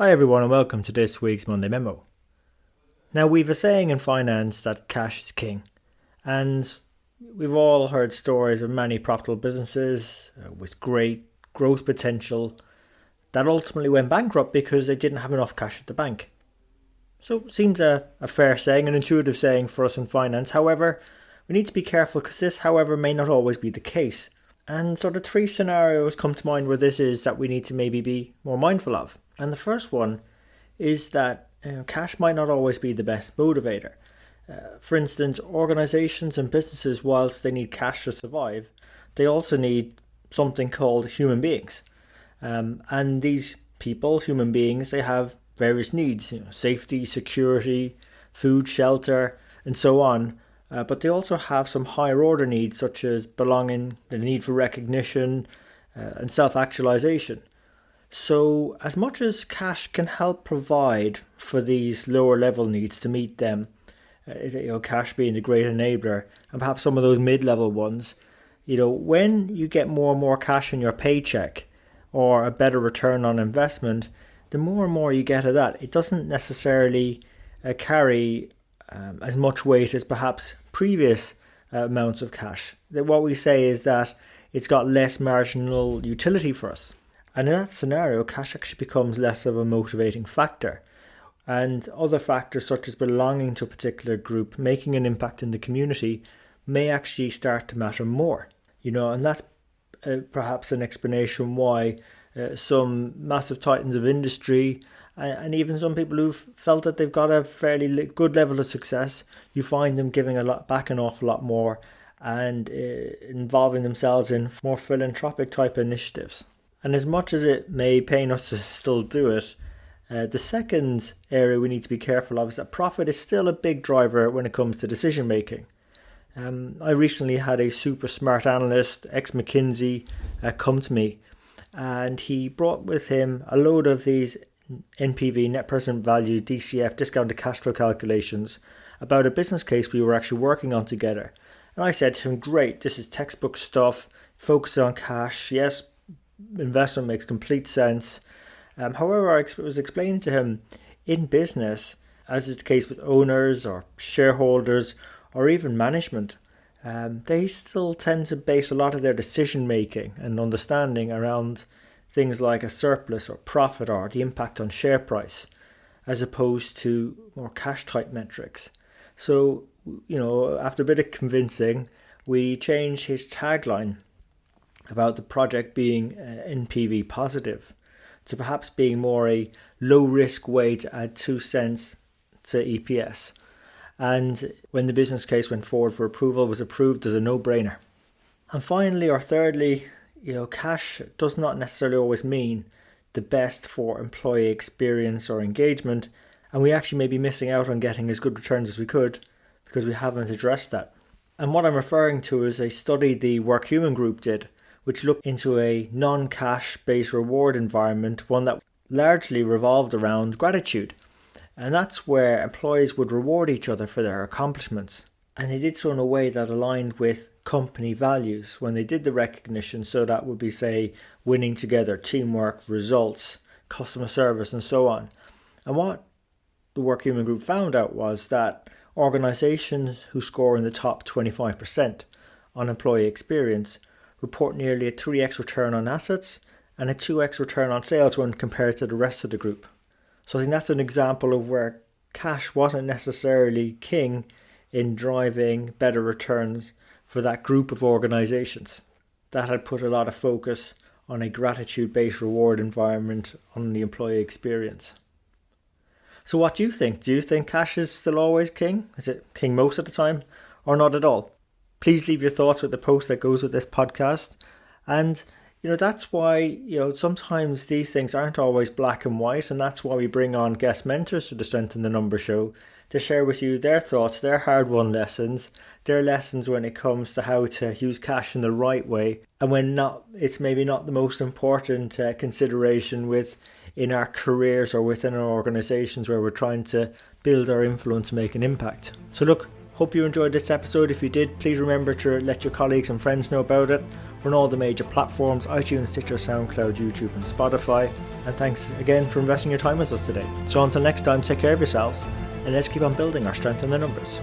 Hi everyone and welcome to this week's Monday Memo. Now we've a saying in finance that cash is king, and we've all heard stories of many profitable businesses with great growth potential that ultimately went bankrupt because they didn't have enough cash at the bank. So it seems a fair saying, an intuitive saying for us in finance. However, we need to be careful because this, however, may not always be the case. And so the three scenarios come to mind where this is that we need to maybe be more mindful of. And the first one is that cash might not always be the best motivator. For instance, organizations and businesses, whilst they need cash to survive, they also need something called human beings. And these people, human beings, they have various needs, safety, security, food, shelter, and so on. But they also have some higher order needs such as belonging, the need for recognition, and self-actualization. So as much as cash can help provide for these lower level needs to meet them, cash being the great enabler, and perhaps some of those mid-level ones, when you get more and more cash in your paycheck or a better return on investment, the more and more you get of that, it doesn't necessarily carry as much weight as perhaps previous amounts of cash. What we say is that it's got less marginal utility for us. And in that scenario, cash actually becomes less of a motivating factor. And other factors such as belonging to a particular group, making an impact in the community, may actually start to matter more. And that's perhaps an explanation why some massive titans of industry and even some people who've felt that they've got a fairly good level of success, you find them giving an awful lot more and involving themselves in more philanthropic type initiatives. And as much as it may pain us to still do it, the second area we need to be careful of is that profit is still a big driver when it comes to decision making. I recently had a super smart analyst, ex-McKinsey, come to me, and he brought with him a load of these NPV, net present value, DCF, discounted cash flow calculations about a business case we were actually working on together. And I said to him, great, this is textbook stuff, focus on cash, yes, investment makes complete sense. However, I was explaining to him, in business, as is the case with owners or shareholders or even management, they still tend to base a lot of their decision making and understanding around things like a surplus or profit or the impact on share price, as opposed to more cash type metrics. So, after a bit of convincing, we changed his tagline about the project being NPV positive to perhaps being more a low risk way to add 2 cents to EPS. And when the business case went forward for approval, was approved as a no-brainer. And finally, or thirdly, cash does not necessarily always mean the best for employee experience or engagement, and we actually may be missing out on getting as good returns as we could because we haven't addressed that. And what I'm referring to is a study the WorkHuman Group did, which looked into a non-cash based reward environment, one that largely revolved around gratitude. And that's where employees would reward each other for their accomplishments. And they did so in a way that aligned with company values when they did the recognition. So that would be, say, winning together, teamwork, results, customer service, and so on. And what the WorkHuman Group found out was that organizations who score in the top 25% on employee experience report nearly a 3x return on assets and a 2x return on sales when compared to the rest of the group. So I think that's an example of where cash wasn't necessarily king in driving better returns for that group of organizations that had put a lot of focus on a gratitude-based reward environment on the employee experience. So what do you think? Do you think cash is still always king? Is it king most of the time or not at all? Please leave your thoughts with the post that goes with this podcast. And that's why sometimes these things aren't always black and white, and that's why we bring on guest mentors to the Strength in the Numbers show to share with you their thoughts, their hard-won lessons, their lessons when it comes to how to use cash in the right way, and when it's maybe not the most important consideration in our careers or within our organizations where we're trying to build our influence and make an impact. So look, Hope you enjoyed this episode. If you did, please remember to let your colleagues and friends know about it. We're on all the major platforms: iTunes, Stitcher, SoundCloud, YouTube and Spotify. And thanks again for investing your time with us today. So until next time, take care of yourselves and let's keep on building our strength in the numbers.